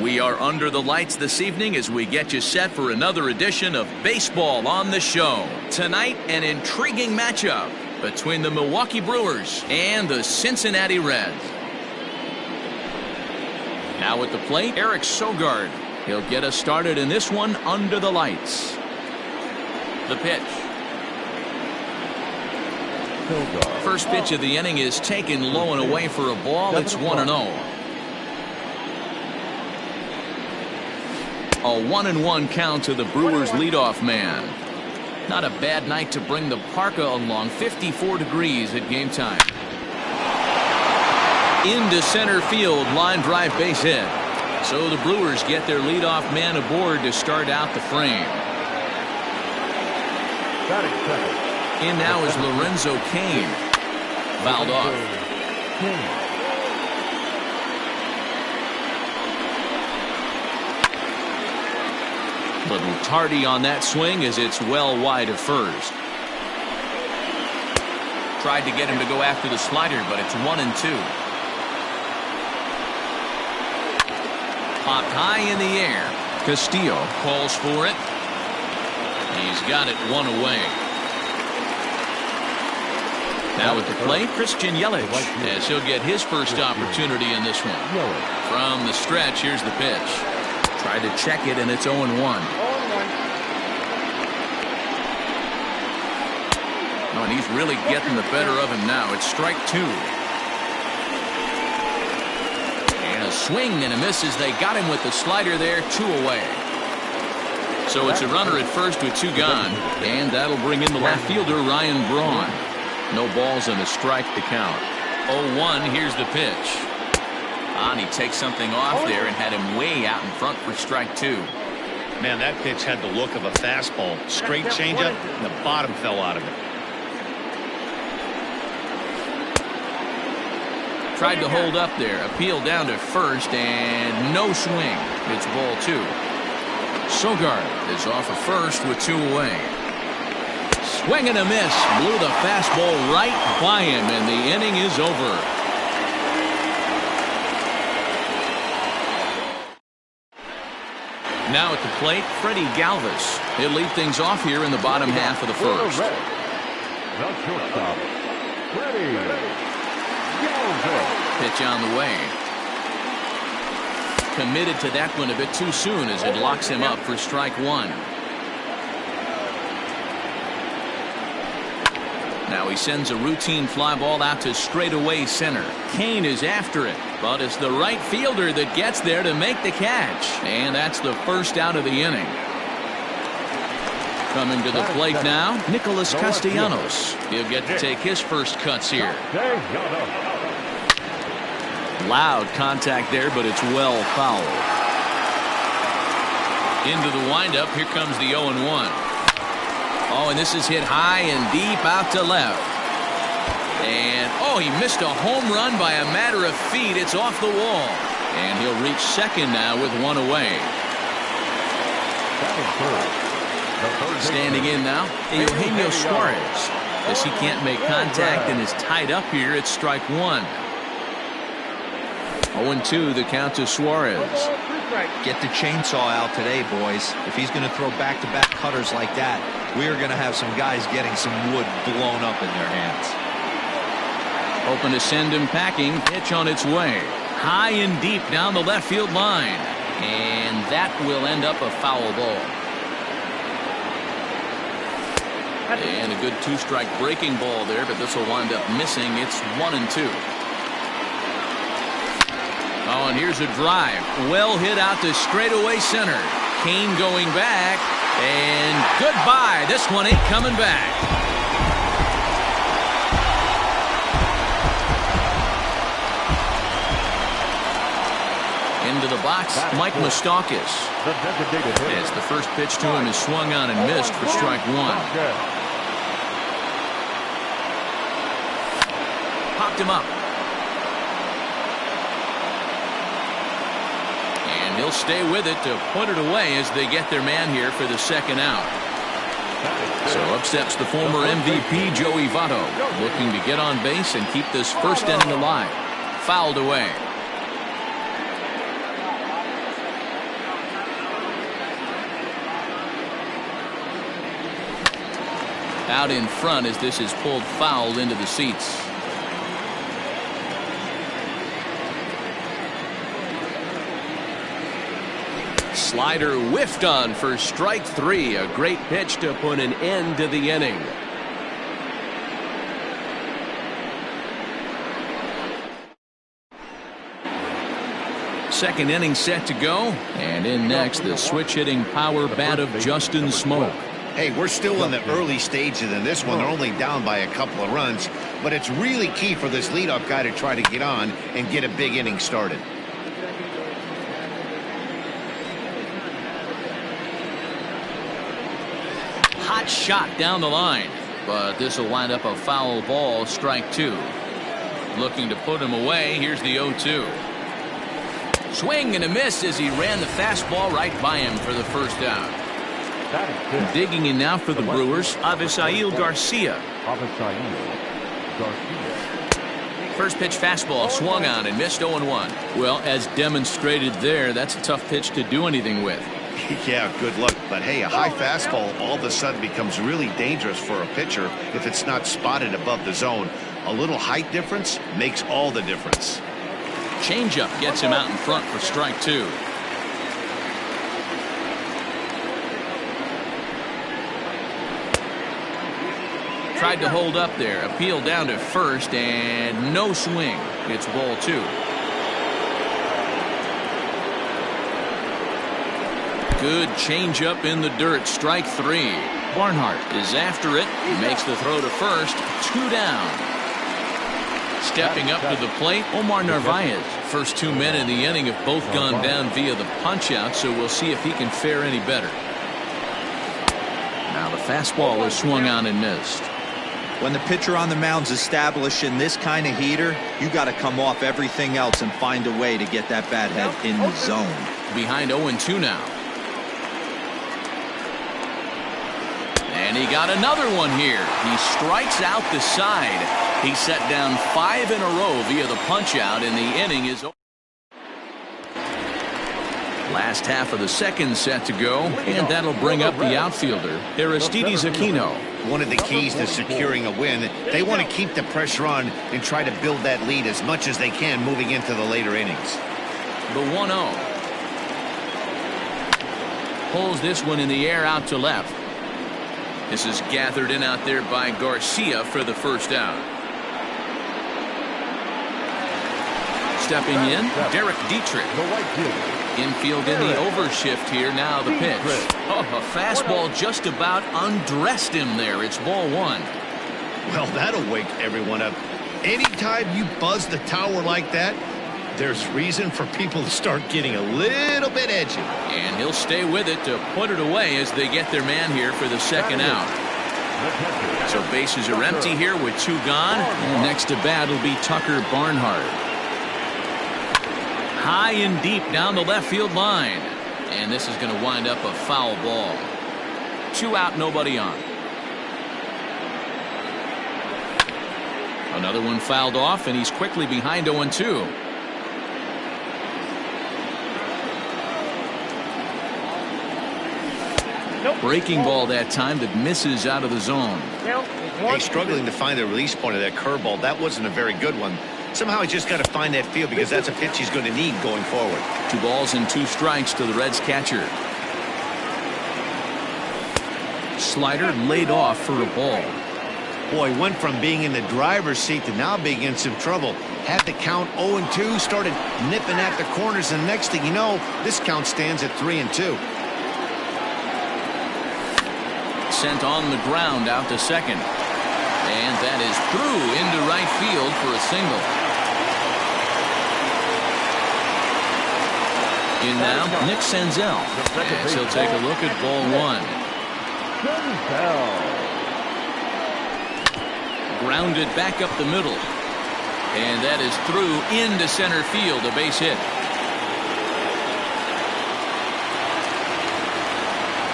We are under the lights this evening as we get you set for another edition of Baseball on the Show. Tonight, an intriguing matchup between the Milwaukee Brewers and the Cincinnati Reds. Now at the plate, Eric Sogard. He'll get us started in this one under the lights. The pitch. First pitch of the inning is taken low and away for a ball. It's 1-0. A 1-1 count to the Brewers leadoff man. Not a bad night to bring the parka along. 54 degrees at game time. Into center field, line drive base hit. So the Brewers get their leadoff man aboard to start out the frame. In now is Lorenzo Cain. Fouled off. Little tardy on that swing as it's well wide of first. Tried to get him to go after the slider, but it's 1-2. Popped high in the air. Castillo calls for it. He's got it one away. Now at the plate, Christian Yelich, as he'll get his first opportunity in this one. From the stretch, here's the pitch. Tried to check it, and it's 0-1. Oh, and he's really getting the better of him now. It's strike two. And a swing and a miss as they got him with the slider there, 2 away. So it's a runner at first with 2 gone. And that'll bring in the left fielder, Ryan Braun. No balls and a strike to count. 0-1, here's the pitch. And he takes something off there and had him way out in front for strike 2. Man, that pitch had the look of a fastball. Straight changeup, and the bottom fell out of it. Tried to hold up there. Appeal down to first, and no swing. It's ball 2. Sogard is off of first with 2 away. Swing and a miss. Blew the fastball right by him, and the inning is over. Now at the plate, Freddie Galvis. He'll lead things off here in the bottom half of the first. Pitch on the way. Committed to that one a bit too soon as it locks him up for strike 1. Now he sends a routine fly ball out to straightaway center. Cain is after it, but it's the right fielder that gets there to make the catch. And that's the first out of the inning. Coming to the plate now, Nicholas Castellanos. He'll get to take his first cuts here. Loud contact there, but it's well fouled. Into the windup, here comes the 0-1. Oh, and this is hit high and deep out to left. And, oh, he missed a home run by a matter of feet. It's off the wall. And he'll reach second now with 1 away. Standing in now, Eugenio Suarez. As he can't make contact and is tied up here, it's strike 1. 0-2, the count to Suarez. Get the chainsaw out today, boys. If he's going to throw back-to-back cutters like that, we are going to have some guys getting some wood blown up in their hands. Open to send him packing. Pitch on its way. High and deep down the left field line. And that will end up a foul ball. And a good 2-strike breaking ball there, but this will wind up missing. It's 1-2. Oh, and here's a drive. Well hit out to straightaway center. Cain going back. And goodbye. This one ain't coming back. Into the box, Mike Moustakas. As the first pitch to him is swung on and missed for strike 1. Popped him up. He'll stay with it to put it away as they get their man here for the second out. So up steps the former MVP Joey Votto, looking to get on base and keep this first inning alive. Fouled away. out in front as this is pulled foul into the seats. Slider whiffed on for strike 3. A great pitch to put an end to the inning. Second inning set to go, and in next the switch hitting power bat of Justin Smoak. Hey, we're still in the early stages in this one. They're only down by a couple of runs, but it's really key for this leadoff guy to try to get on and get a big inning started. Hot shot down the line, but this will wind up a foul ball, strike 2. Looking to put him away. Here's the 0-2. Swing and a miss as he ran the fastball right by him for the first out. Digging in now for the Brewers, Avisail Garcia. First pitch fastball swung on and missed 0-1. Well, as demonstrated there, that's a tough pitch to do anything with. Yeah, good luck. But hey, a high fastball all of a sudden becomes really dangerous for a pitcher if it's not spotted above the zone. A little height difference makes all the difference. Changeup gets him out in front for strike 2. Tried to hold up there. Appeal down to first and no swing. It's ball 2. Good changeup in the dirt. Strike 3. Barnhart is after it. Makes the throw to first. 2 down. Stepping up to the plate, Omar Narvaez. First 2 men in the inning have both gone down via the punch-out, so we'll see if he can fare any better. Now the fastball is swung on and missed. When the pitcher on the mound's established in this kind of heater, you got to come off everything else and find a way to get that bat head in the zone. Behind 0-2 now. And he got another one here. He strikes out the side. He set down 5 in a row via the punch-out, and the inning is over. Last half of the second set to go, and that'll bring up the outfielder, Aristides Aquino. One of the keys to securing a win, they want to keep the pressure on and try to build that lead as much as they can moving into the later innings. The 1-0. Pulls this one in the air out to left. This is gathered in out there by Garcia for the first out. Stepping in, Derek Dietrich. Infield in the overshift here. Now the pitch. Oh, a fastball just about undressed him there. It's ball 1. Well, that'll wake everyone up. Anytime you buzz the tower like that, there's reason for people to start getting a little bit edgy. And he'll stay with it to put it away as they get their man here for the second out. So bases are empty here with 2 gone. And next to bat will be Tucker Barnhart. High and deep down the left field line. And this is going to wind up a foul ball. 2 out, nobody on. Another one fouled off, and he's quickly behind 0-2. Breaking ball that time that misses out of the zone. He's struggling to find the release point of that curveball. That wasn't a very good one. Somehow he's just got to find that feel because that's a pitch he's going to need going forward. 2 balls and 2 strikes to the Reds catcher. Slider laid off for a ball. Boy, went from being in the driver's seat to now being in some trouble. Had the count 0-2, started nipping at the corners, and next thing you know, this count stands at 3-2. Sent on the ground out to second. And that is through into right field for a single. In now, Nick Senzel. As he'll take a look at ball 1. Grounded back up the middle. And that is through into center field, a base hit.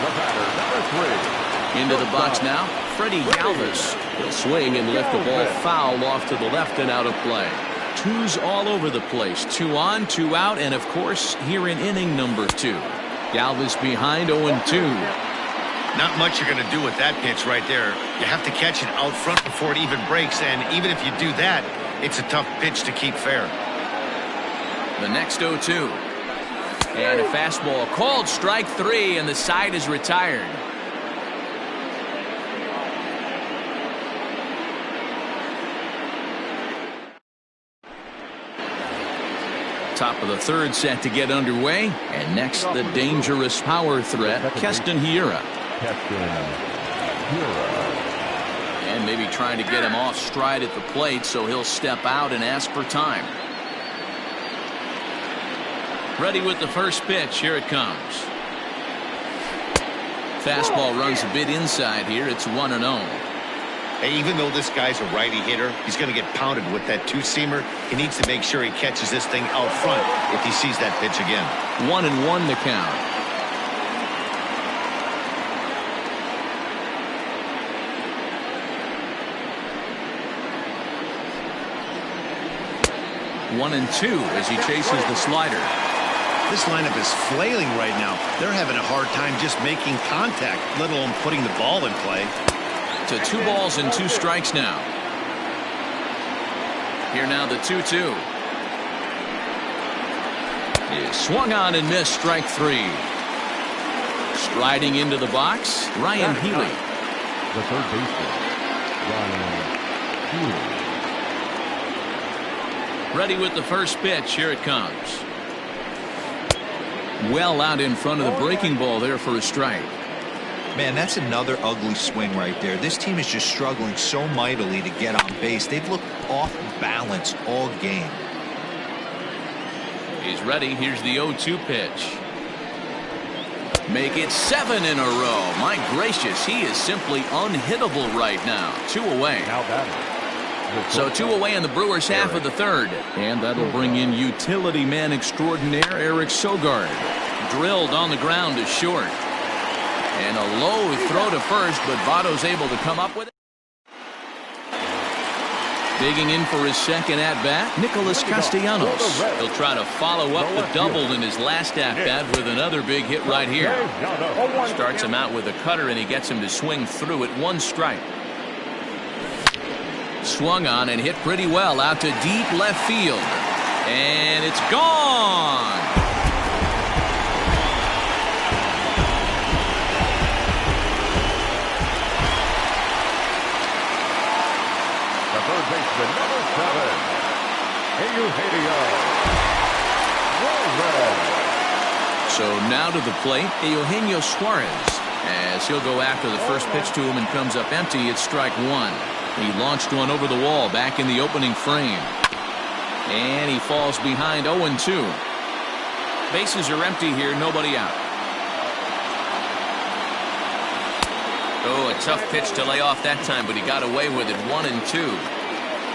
The batter, number 3. Into the box now, Freddie Galvis. He'll swing and lift the ball foul off to the left and out of play. 2s all over the place. 2 on, 2 out, and of course here in inning number 2. Galvis behind 0-2. Not much you're going to do with that pitch right there. You have to catch it out front before it even breaks, and even if you do that, it's a tough pitch to keep fair. The next 0-2. And a fastball called strike 3, and the side is retired. Top of the third set to get underway. And next, the dangerous power threat, Keston Hiura. And maybe trying to get him off stride at the plate, so he'll step out and ask for time. Ready with the first pitch. Here it comes. Fastball runs a bit inside here. It's 1-0. Hey, even though this guy's a righty hitter, he's going to get pounded with that two-seamer. He needs to make sure he catches this thing out front if he sees that pitch again. 1-1 the count. One and two as he chases the slider. This lineup is flailing right now. They're having a hard time just making contact, let alone putting the ball in play. To 2 balls and 2 strikes now. Here now the 2-2. Is swung on and missed, strike 3. Striding into the box, Ryan Healy. The third baseman, Ryan Healy. Ready with the first pitch. Here it comes. Well out in front of the breaking ball there for a strike. Man, that's another ugly swing right there. This team is just struggling so mightily to get on base. They've looked off balance all game. He's ready. Here's the 0-2 pitch. Make it 7 in a row. My gracious, he is simply unhittable right now. 2 away. Now batting. So 2 away in the Brewers' half of the third. And that'll bring in utility man extraordinaire Eric Sogard. Drilled on the ground to short. And a low throw to first, but Votto's able to come up with it. Digging in for his second at-bat, Nicholas Castellanos. He'll try to follow up the double in his last at-bat with another big hit right here. Starts him out with a cutter, and he gets him to swing through at 1 strike. Swung on and hit pretty well out to deep left field. And it's gone. The third baseman, number 7, Eugenio Suarez. So now to the plate, Eugenio Suarez. As he'll go after the first pitch to him and comes up empty, it's strike 1. He launched one over the wall back in the opening frame. And he falls behind 0-2. Bases are empty here, nobody out. Oh, a tough pitch to lay off that time, but he got away with it. 1-2.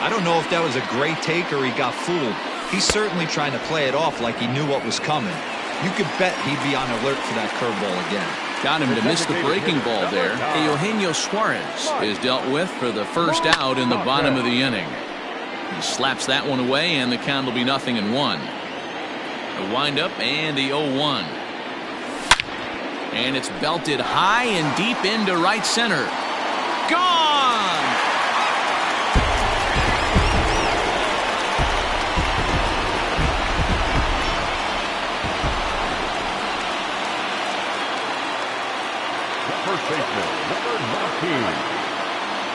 I don't know if that was a great take or he got fooled. He's certainly trying to play it off like he knew what was coming. You could bet he'd be on alert for that curveball again. Got him to miss the breaking ball there. Eugenio Suarez is dealt with for the first out in the bottom of the inning. He slaps that one away, and the count will be 0-1. The windup and the 0-1. And it's belted high and deep into right center. Gone! First baseman, number 19,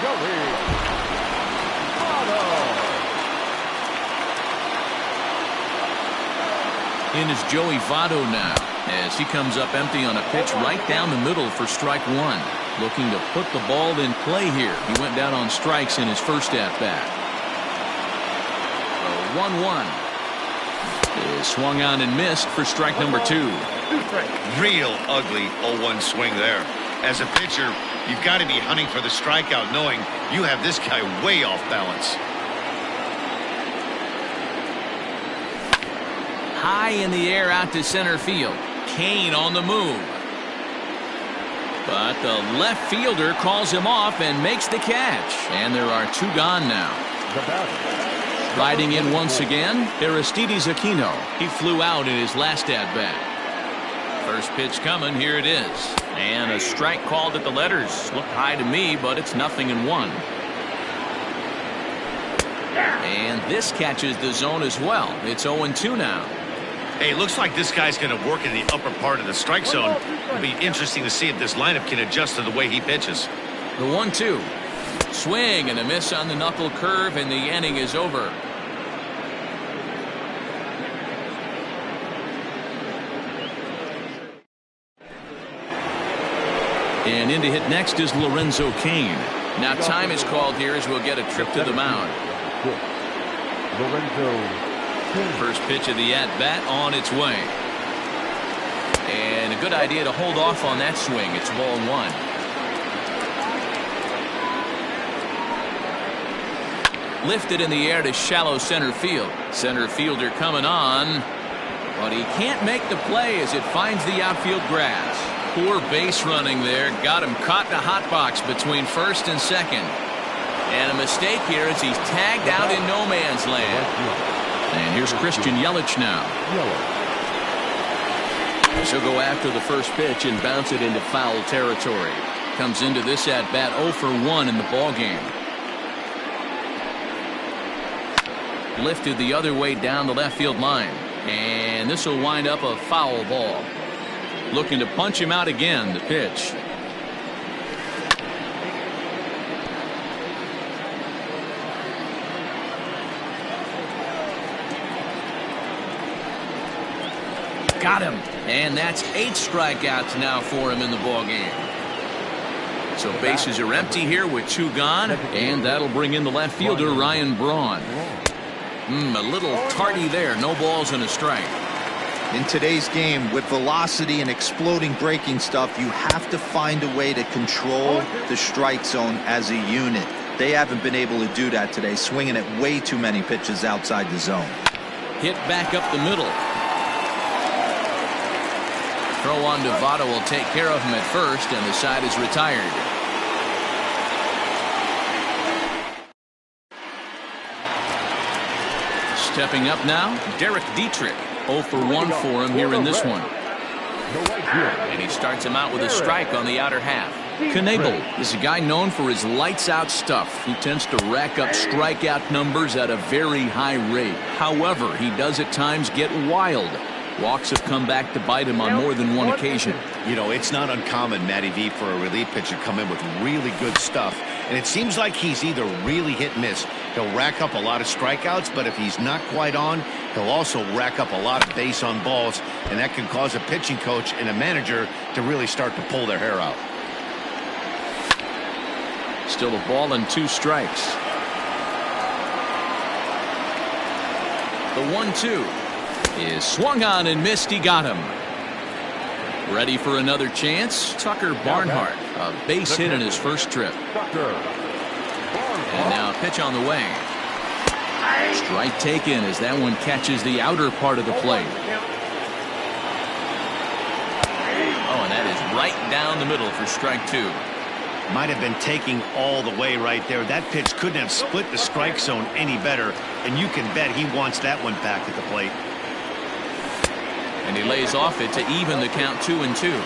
Joey Votto. In is Joey Votto now, as he comes up empty on a pitch right down the middle for strike 1. Looking to put the ball in play here. He went down on strikes in his first at-bat. 1-1 is swung on and missed for strike number 2. Real ugly 0-1 swing there. As a pitcher, you've got to be hunting for the strikeout, knowing you have this guy way off balance. High in the air out to center field. Kane on the move. But the left fielder calls him off and makes the catch. And there are 2 gone now. Riding in once again, Aristides Aquino. He flew out in his last at-bat. First pitch coming. Here it is. And a strike called at the letters. Looked high to me, but it's 0-1. And this catches the zone as well. It's 0-2 now. Hey, looks like this guy's going to work in the upper part of the strike zone. It'll be interesting to see if this lineup can adjust to the way he pitches. The 1-2. Swing and a miss on the knuckle curve, and the inning is over. And in to hit next is Lorenzo Cain. Now time is called here as we'll get a trip to the mound. First pitch of the at-bat on its way. And a good idea to hold off on that swing. It's ball 1. Lifted in the air to shallow center field. Center fielder coming on. But he can't make the play as it finds the outfield grass. Poor base running there. Got him caught in a hot box between first and second. And a mistake here as he's tagged out in no man's land. And here's Christian Yelich now. She'll go after the first pitch and bounce it into foul territory. Comes into this at bat 0 for 1 in the ball game. Lifted the other way down the left field line. And this will wind up a foul ball. Looking to punch him out again. The pitch. Got him. And that's 8 strikeouts now for him in the ball game. So bases are empty here with 2 gone, and that'll bring in the left fielder Ryan Braun. A little tardy there. No balls and a strike. In today's game, with velocity and exploding breaking stuff, you have to find a way to control the strike zone as a unit. They haven't been able to do that today, swinging at way too many pitches outside the zone. Hit back up the middle. Throw on to Votto will take care of him at first, and the side is retired. Stepping up now, Derek Dietrich. 0 for 1 for him here in this one. And he starts him out with a strike on the outer half. Knebel is a guy known for his lights-out stuff. He tends to rack up strikeout numbers at a very high rate. However, he does at times get wild. Walks have come back to bite him on more than one occasion. You know, it's not uncommon, Matty V, for a relief pitcher to come in with really good stuff. And it seems like he's either really hit and miss. He'll rack up a lot of strikeouts, but if he's not quite on, he'll also rack up a lot of base on balls. And that can cause a pitching coach and a manager to really start to pull their hair out. Still a ball and 2 strikes. The 1-2. Is swung on and missed. He got him. Ready for another chance. Tucker Barnhart, a base hit in his first trip. And now a pitch on the way. Strike taken as that one catches the outer part of the plate. Oh, and that is right down the middle for strike 2. Might have been taking all the way right there. That pitch couldn't have split the strike zone any better, and you can bet he wants that one back at the plate. And he lays off it to even the count 2-2.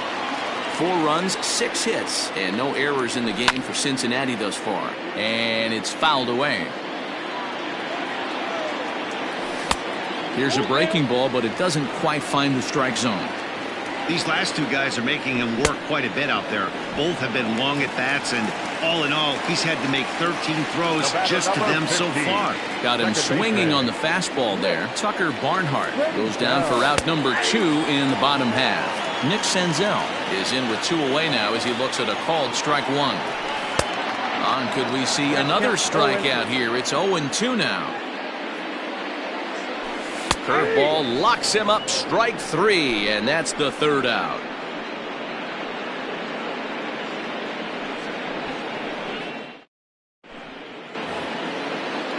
4 runs, 6 hits, and no errors in the game for Cincinnati thus far. And it's fouled away. Here's a breaking ball, but it doesn't quite find the strike zone. These last 2 guys are making him work quite a bit out there. Both have been long at bats, and all in all, he's had to make 13 throws just to them so far. Got him swinging on the fastball there. Tucker Barnhart goes down for out number 2 in the bottom half. Nick Senzel is in with 2 away now as he looks at a called strike 1. On could we see another strikeout here? It's 0-2 now. Curveball locks him up, strike 3, and that's the 3rd out.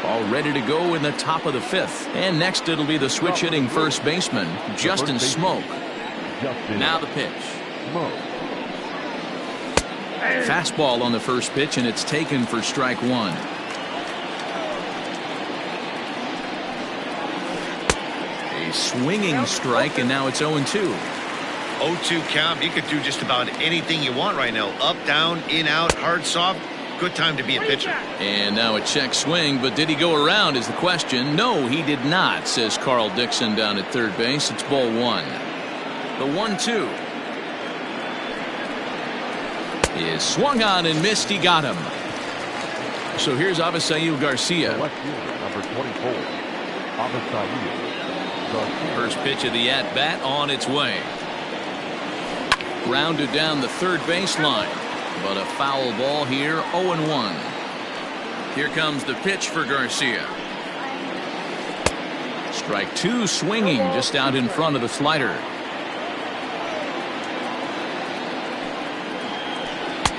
All ready to go in the top of the 5th. And next it'll be the switch hitting first baseman, Justin Smoak. Now the pitch. Fastball on the first pitch, and it's taken for strike 1. A swinging strike, and now it's 0-2. 0-2 count. You could do just about anything you want right now. Up, down, in, out, hard, soft. Good time to be a pitcher. And now a check swing, but did he go around is the question. No, he did not, says Carl Dixon down at third base. It's ball one. The 1-2 is swung on and missed. He got him. So here's Avisail Garcia. Left fielder, number 24, Avisail Garcia. First pitch of the at-bat on its way. Grounded down the third baseline. But a foul ball here, 0-1. Here comes the pitch for Garcia. Strike two, swinging just out in front of the slider.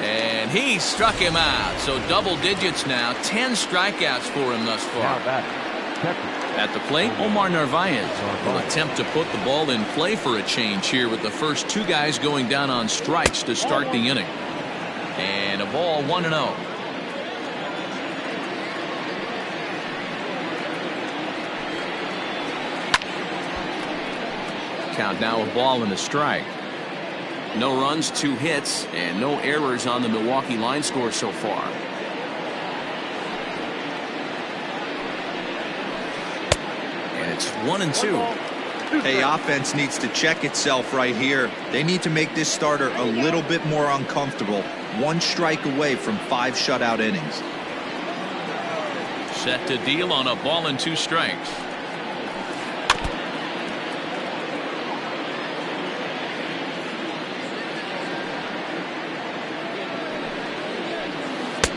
And he struck him out. So double digits now, 10 strikeouts for him thus far. At the plate, Omar Narvaez will attempt to put the ball in play for a change here with the first two guys going down on strikes to start the inning. And a ball, 1-0. Count now, a ball and a strike. No runs, 2 hits, and no errors on the Milwaukee line score so far. And it's 1-2. Hey, offense needs to check itself right here. They need to make this starter a little bit more uncomfortable. 1 strike away from 5 shutout innings. Set to deal on a ball and 2 strikes.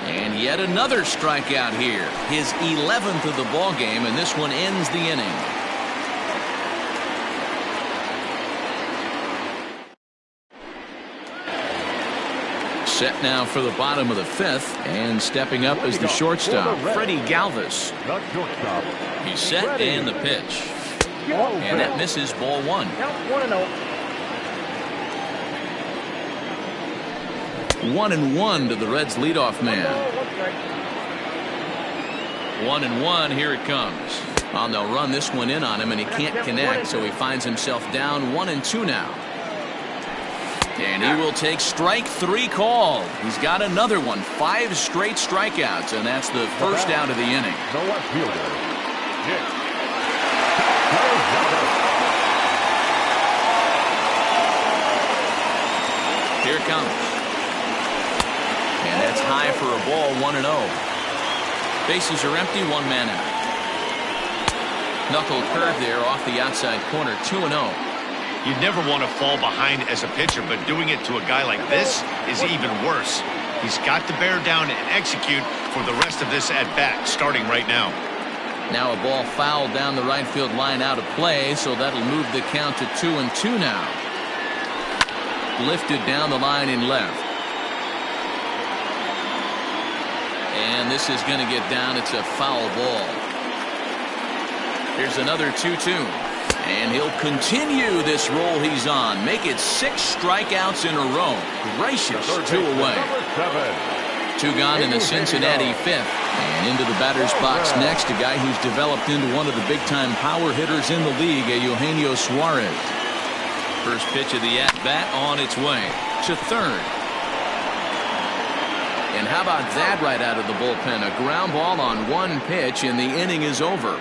And yet another strikeout here. His 11th of the ball game, and this one ends the inning. Set now for the bottom of the 5th, and stepping up is the shortstop, Freddie Galvis. He's set and the pitch. And that misses, ball 1. 1-1 to the Reds leadoff man. 1-1, here it comes. Well, they'll run this one in on him, and he can't connect, so he finds himself down 1-2 now. And he will take strike 3 called. He's got another one. 5 straight strikeouts, and that's the first out of the inning. The left fielder, Nick. Here it comes. And that's high for a ball, 1-0. Bases are empty, 1 man out. Knuckle curve there off the outside corner, 2-0. You'd never want to fall behind as a pitcher, but doing it to a guy like this is even worse. He's got to bear down and execute for the rest of this at-bat, starting right now. Now a ball fouled down the right field line out of play, so that'll move the count to 2-2 now. Lifted down the line in left. And this is going to get down. It's a foul ball. Here's another 2-2. And he'll continue this roll he's on. Make it 6 strikeouts in a row. Gracious, 2 away. 2 gone in the Cincinnati 5th. And into the batter's box next, a guy who's developed into one of the big-time power hitters in the league, Eugenio Suarez. First pitch of the at-bat on its way to third. And how about that right out of the bullpen? A ground ball on 1 pitch, and the inning is over.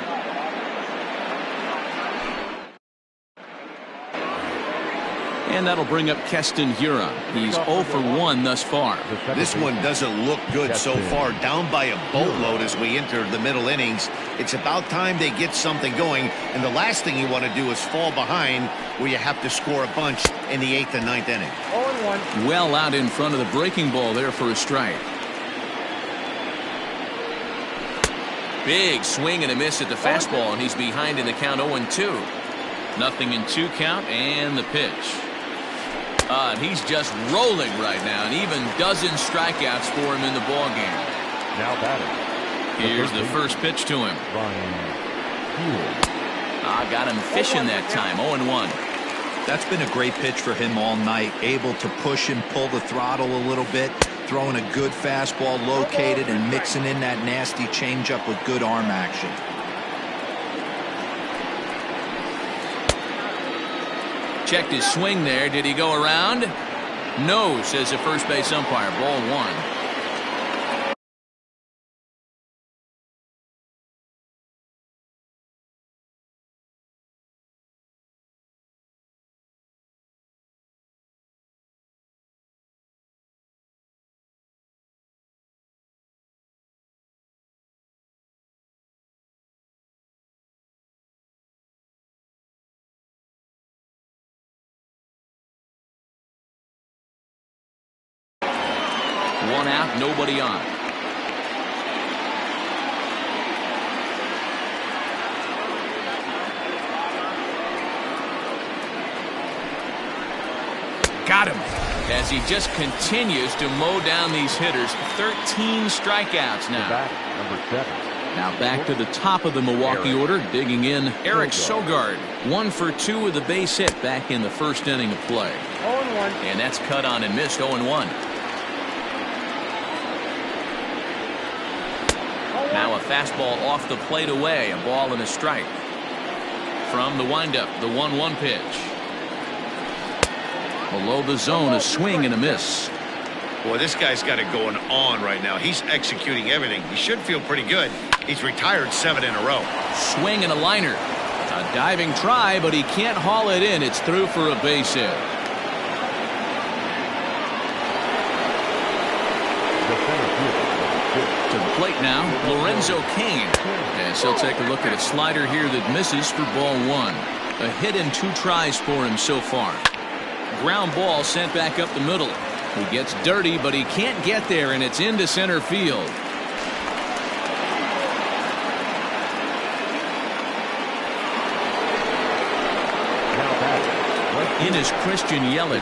And that'll bring up Keston Hiura. He's 0 for 1 thus far. This one doesn't look good so far. Down by a boatload as we enter the middle innings. It's about time they get something going. And the last thing you want to do is fall behind where you have to score a bunch in the 8th and 9th inning. Well out in front of the breaking ball there for a strike. Big swing and a miss at the fastball, and he's behind in the count 0-2. Nothing in 2 count, and the pitch. And he's just rolling right now, and even dozen strikeouts for him in the ball game. Now batting. Here's the first pitch to him. Got him fishing that time. 0-1. That's been a great pitch for him all night. Able to push and pull the throttle a little bit. Throwing a good fastball located and mixing in that nasty changeup with good arm action. Checked his swing there. Did he go around? No, says the first base umpire. Ball 1. One out, nobody on. Got him. As he just continues to mow down these hitters. 13 strikeouts now. Number 7. Now back to the top of the Milwaukee order, digging in Eric Sogard. 1 for 2 with a base hit back in the first inning of play. 0-1. And that's cut on and missed. 0-1. Now a fastball off the plate away. A ball and a strike. From the windup, the 1-1 pitch. Below the zone, a swing and a miss. Boy, this guy's got it going on right now. He's executing everything. He should feel pretty good. He's retired 7 in a row. Swing and a liner. A diving try, but he can't haul it in. It's through for a base hit. To the plate now, Lorenzo Cain. As he'll take a look at a slider here that misses for ball 1. A hit in 2 tries for him so far. Ground ball sent back up the middle. He gets dirty, but he can't get there, and it's into center field. In is Christian Yelich,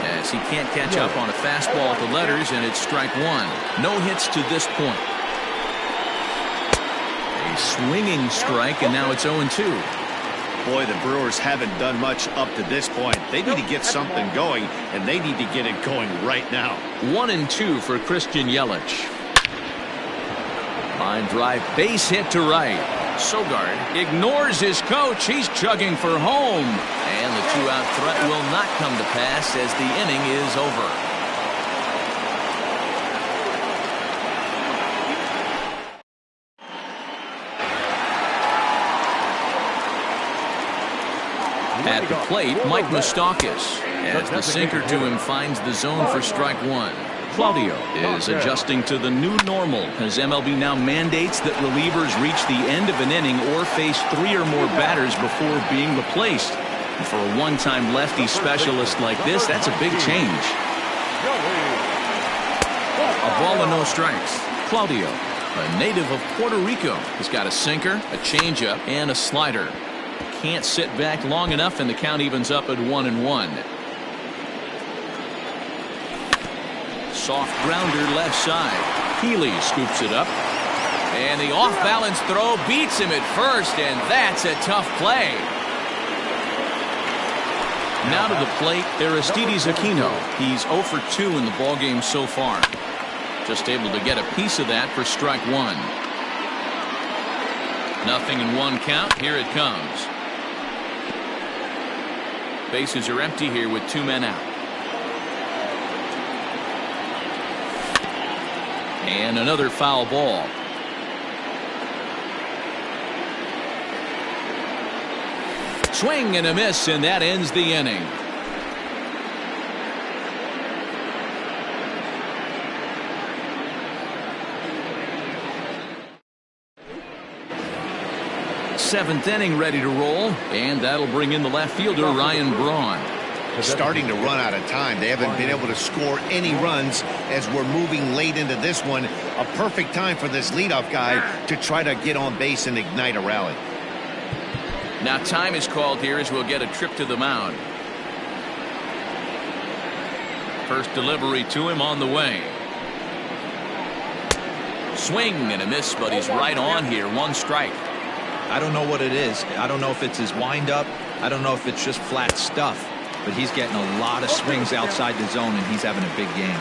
as he can't catch up on a fastball at the letters, and it's strike 1. No hits to this point. A swinging strike, and now it's 0-2. Boy, the Brewers haven't done much up to this point. They need to get something going, and they need to get it going right now. 1-2 for Christian Yelich. Line drive, base hit to right. Sogard ignores his coach. He's chugging for home. And the 2-out threat will not come to pass as the inning is over. At the plate, Mike Moustakas, as the sinker to him finds the zone for strike 1. Claudio is adjusting to the new normal as MLB now mandates that relievers reach the end of an inning or face 3 or more batters before being replaced. And for a one-time lefty specialist like this, that's a big change. A ball and no strikes. Claudio, a native of Puerto Rico, has got a sinker, a changeup, and a slider. Can't sit back long enough, and the count evens up at 1-1. Soft grounder left side. Healy scoops it up. And the off-balance throw beats him at first, and that's a tough play. Now to the plate, Aristides Aquino. He's 0 for 2 in the ballgame so far. Just able to get a piece of that for strike 1. 0-1 count. Here it comes. Bases are empty here with 2 men out. And another foul ball. Swing and a miss, and that ends the inning. Seventh inning ready to roll, and that'll bring in the left fielder Ryan Braun. Starting to run out of time. They haven't been able to score any runs as we're moving late into this one. A perfect time for this leadoff guy to try to get on base and ignite a rally. Now time is called here as we'll get a trip to the mound. First delivery to him on the way. Swing and a miss, but he's right on here. 1 strike. I don't know what it is. I don't know if it's his windup. I don't know if it's just flat stuff. But he's getting a lot of swings outside the zone, and he's having a big game.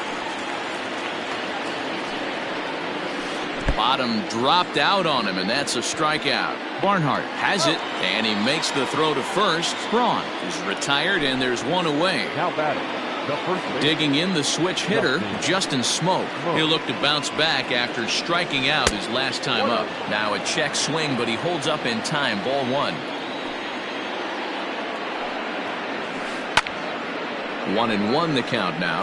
Bottom dropped out on him, and that's a strikeout. Barnhart has it, and he makes the throw to first. Braun is retired, and there's one away. Now batting, the first baseman. Digging in, the switch hitter, Justin Smoak. He'll look to bounce back after striking out his last time up. Now a check swing, but he holds up in time. Ball one. 1-1 the count now.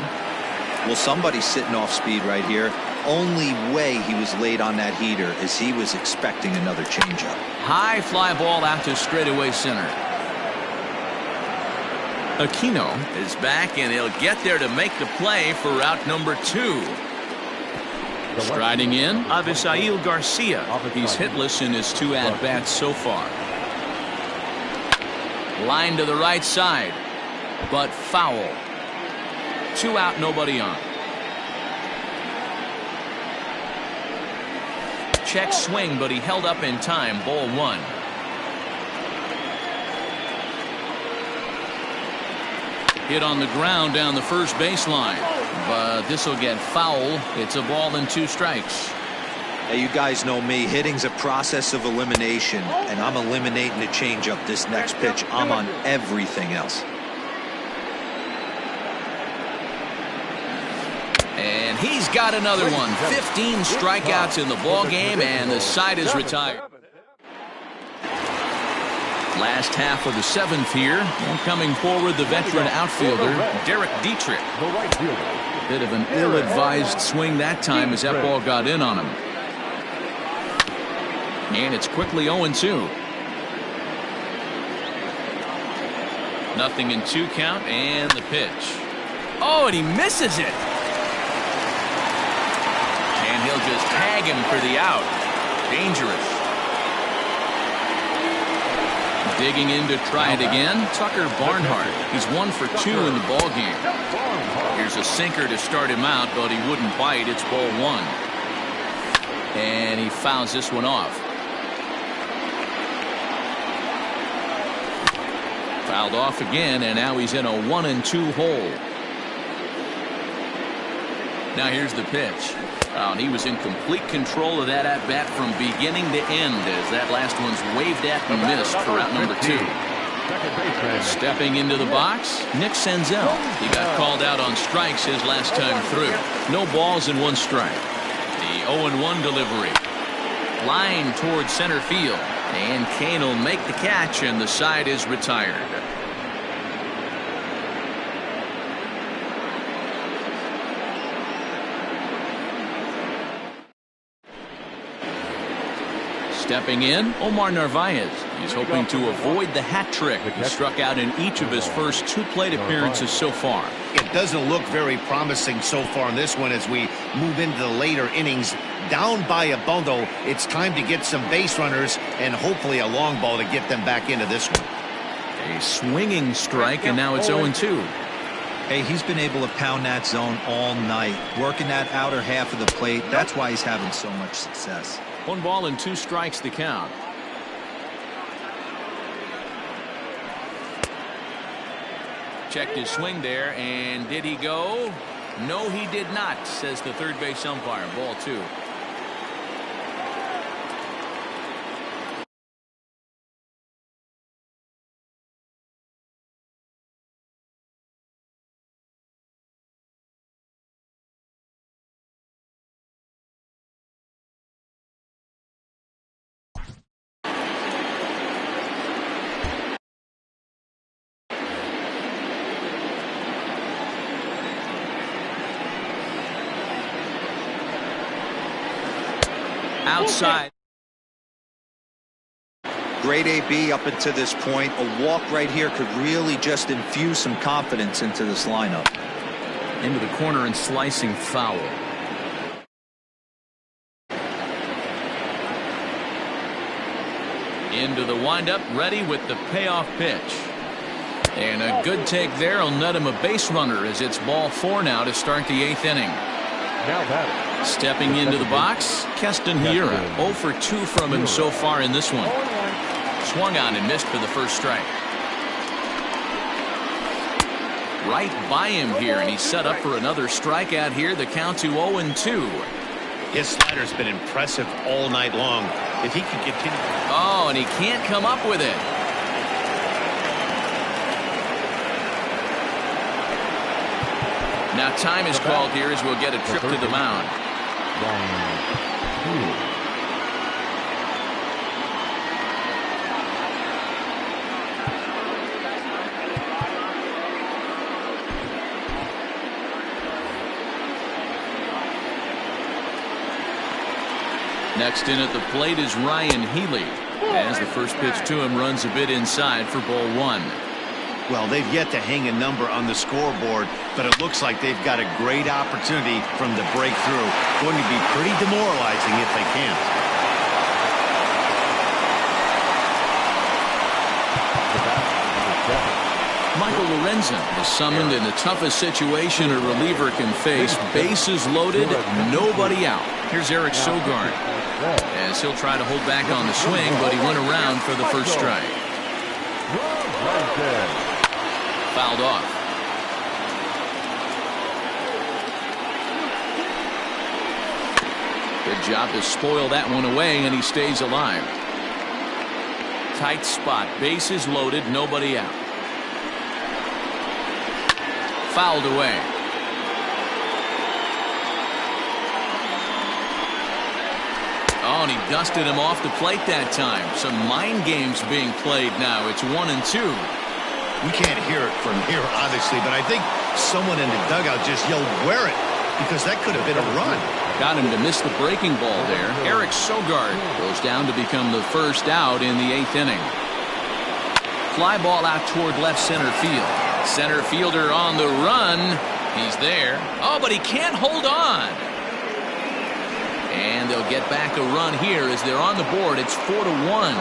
Well, somebody's sitting off speed right here. Only way he was late on that heater is he was expecting another changeup. High fly ball out to straightaway center. Aquino is back, and he'll get there to make the play for route number 2. Striding in, Avisail Garcia. He's hitless in his 2 at-bats so far. Line to the right side, but foul. 2 out, nobody on. Check swing, but he held up in time. Ball one. Hit on the ground down the first baseline, but this will get foul. It's a ball and 2 strikes. Hey, you guys know me. Hitting's a process of elimination, and I'm eliminating the changeup this next pitch. I'm on everything else. And he's got another one. 15 strikeouts in the ball game, and the side is retired. Last half of the 7th here, and coming forward, the veteran outfielder Derek Dietrich. The right fielder. Bit of an ill-advised swing that time as that ball got in on him. And it's quickly 0-2. Nothing in 2 count, and the pitch. Oh, and he misses it. And he'll just tag him for the out. Dangerous. Digging in to try it again, Tucker Barnhart. He's 1 for 2 in the ball game. Here's a sinker to start him out, but he wouldn't bite. It's ball 1. And he fouls this one off. Fouled off again, and now he's in a 1-2 hole. Now here's the pitch. Oh, and he was in complete control of that at-bat from beginning to end as that last one's waved at and missed for out number 2. Stepping into the box, Nick Senzel. He got called out on strikes his last time through. No balls and 1 strike. The 0-1 delivery. Line towards center field. And Kane will make the catch, and the side is retired. Stepping in, Omar Narvaez. He's hoping to avoid the hat trick. He struck out in each of his first 2 plate appearances so far. It doesn't look very promising so far in this one as we move into the later innings. Down by a bundle, it's time to get some base runners and hopefully a long ball to get them back into this one. A swinging strike, and now it's 0-2. Hey, he's been able to pound that zone all night, working that outer half of the plate. That's why he's having so much success. 1 ball and 2 strikes the count. Checked his swing there, and did he go? No, he did not, says the third base umpire. Ball 2. Outside. Great AB up until this point. A walk right here could really just infuse some confidence into this lineup. Into the corner and slicing foul. Into the windup, ready with the payoff pitch. And a good take there will net him a base runner as it's ball 4 now to start the 8th inning. Now batting. Stepping into the box, Keston Hiura. 0 for 2 from him so far in this one. Swung on and missed for the first strike. Right by him here, and he's set up for another strikeout here. The count to 0-2. His slider's been impressive all night long. If he can continue. Oh, and he can't come up with it. Now time is called here as we'll get a trip to the mound. Next in at the plate is Ryan Healy, as the first pitch to him runs a bit inside for ball one. Well, they've yet to hang a number on the scoreboard, but it looks like they've got a great opportunity from the breakthrough. Going to be pretty demoralizing if they can't. Michael Lorenzen is summoned in the toughest situation a reliever can face. Bases loaded, nobody out. Here's Eric Sogard, as he'll try to hold back on the swing, but he went around for the first strike. Fouled off. Good job to spoil that one away, and he stays alive. Tight spot, bases loaded, nobody out. Fouled away. Oh, and he dusted him off the plate that time. Some mind games being played now. It's 1-2. We can't hear it from here, obviously, but I think someone in the dugout just yelled, "Wear it," because that could have been a run. Got him to miss the breaking ball there. Eric Sogard goes down to become the first out in the 8th inning. Fly ball out toward left center field. Center fielder on the run. He's there. Oh, but he can't hold on. And they'll get back a run here as they're on the board. It's 4-1.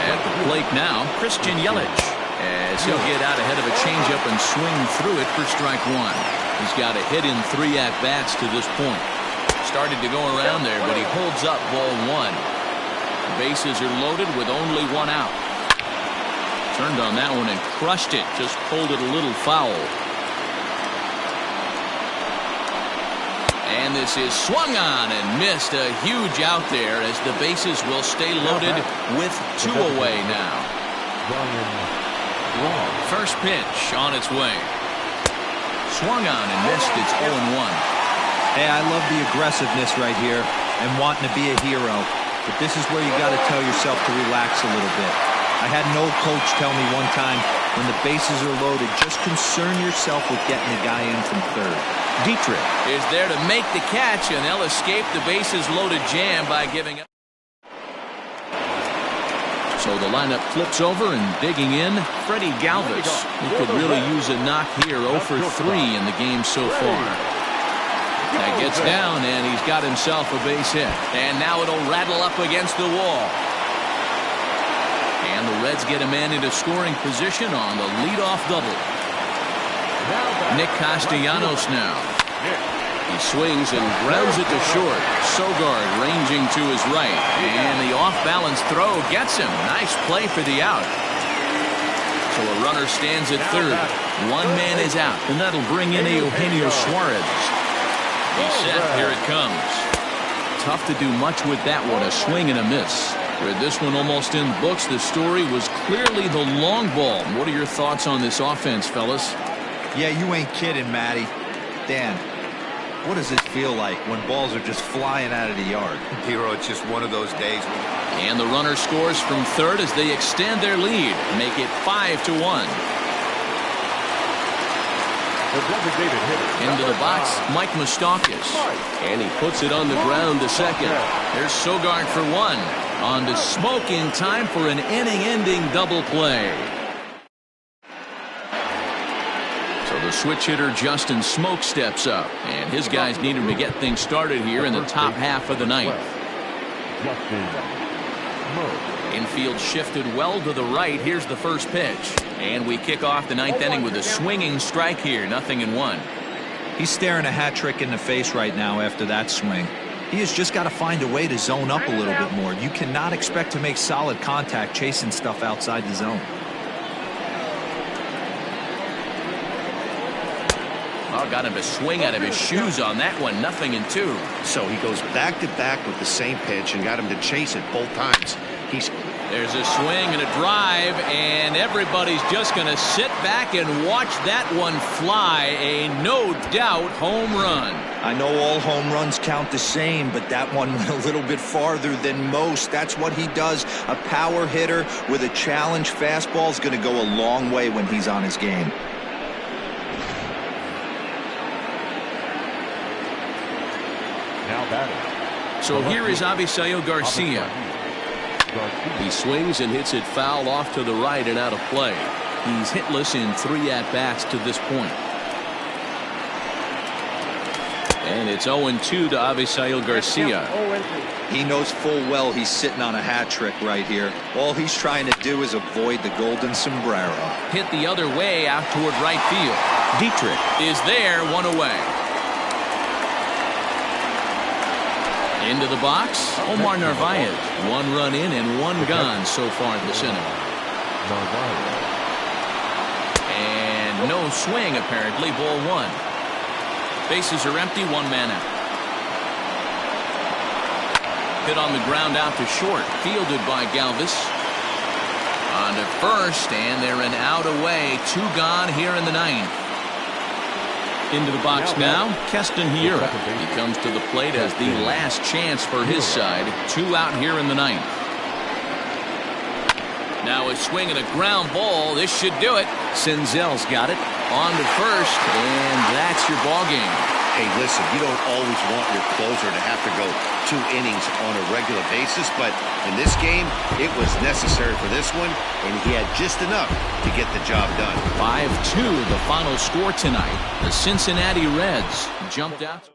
At the plate now, Christian Yelich, as he'll get out ahead of a changeup and swing through it for strike one. He's got a hit in 3 at-bats to this point. Started to go around there, but he holds up ball one. Bases are loaded with only 1 out. Turned on that one and crushed it. Just pulled it a little foul. And this is swung on and missed. A huge out there as the bases will stay loaded with 2 away now. First pitch on its way. Swung on and missed. It's 0-1. Hey, I love the aggressiveness right here and wanting to be a hero. But this is where you got to tell yourself to relax a little bit. I had an old coach tell me one time, when the bases are loaded, just concern yourself with getting the guy in from third. Dietrich is there to make the catch, and they'll escape the bases loaded jam by giving up. So the lineup flips over and digging in, Freddie Galvis. He could really use a knock here. 0 for 3 in the game so far. That gets down, and he's got himself a base hit. And now it'll rattle up against the wall. And the Reds get a man into scoring position on the leadoff double. Nick Castellanos now. He swings and grounds it to short. Sogard ranging to his right. And the off-balance throw gets him. Nice play for the out. So a runner stands at third. 1 man is out, and that'll bring in Eugenio Suarez. He's set. Here it comes. Tough to do much with that one. A swing and a miss. With this one almost in the books, the story was clearly the long ball. What are your thoughts on this offense, fellas? Yeah, you ain't kidding, Matty. Dan, what does this feel like when balls are just flying out of the yard? Hero, it's just one of those days. And the runner scores from third as they extend their lead, make it 5-1. Into the box, Mike Moustakas. And he puts it on the ground to second. There's Sogard for 1. On to Smoke in time for an inning-ending double play. So the switch hitter Justin Smoke steps up, and his guys need him to get things started here in the top half of the 9th. Infield shifted well to the right. Here's the first pitch. And we kick off the 9th inning with a swinging strike here. 0-1. He's staring a hat trick in the face right now after that swing. He has just got to find a way to zone up a little bit more. You cannot expect to make solid contact chasing stuff outside the zone. got him to swing out of his shoes on that one. 0-2. So he goes back-to-back with the same pitch and got him to chase it both times. There's a swing and a drive, and everybody's just going to sit back and watch that one fly. A no-doubt home run. I know all home runs count the same, but that one went a little bit farther than most. That's what he does. A power hitter with a challenge fastball is going to go a long way when he's on his game. Now batting. So here is Avisail Garcia. He swings and hits it foul off to the right and out of play. He's hitless in 3 at-bats to this point. And it's 0-2 to Avisail Garcia. He knows full well he's sitting on a hat trick right here. All he's trying to do is avoid the golden sombrero. Hit the other way out toward right field. Dietrich is there, 1 away. Into the box, Omar Narvaez. 1 run in and 1 gone so far this inning. And no swing apparently, ball 1. Bases are empty, 1 man out. Hit on the ground out to short, fielded by Galvis. On to first, and they're an out away. 2 gone here in the 9th. Into the box now, Keston Hiura. He comes to the plate as the last chance for his side. 2 out here in the 9th. Now a swing and a ground ball. This should do it. Senzel's got it. On to first, and that's your ball game. Hey, listen, you don't always want your closer to have to go 2 innings on a regular basis, but in this game, it was necessary for this one, and he had just enough to get the job done. 5-2, the final score tonight. The Cincinnati Reds jumped out.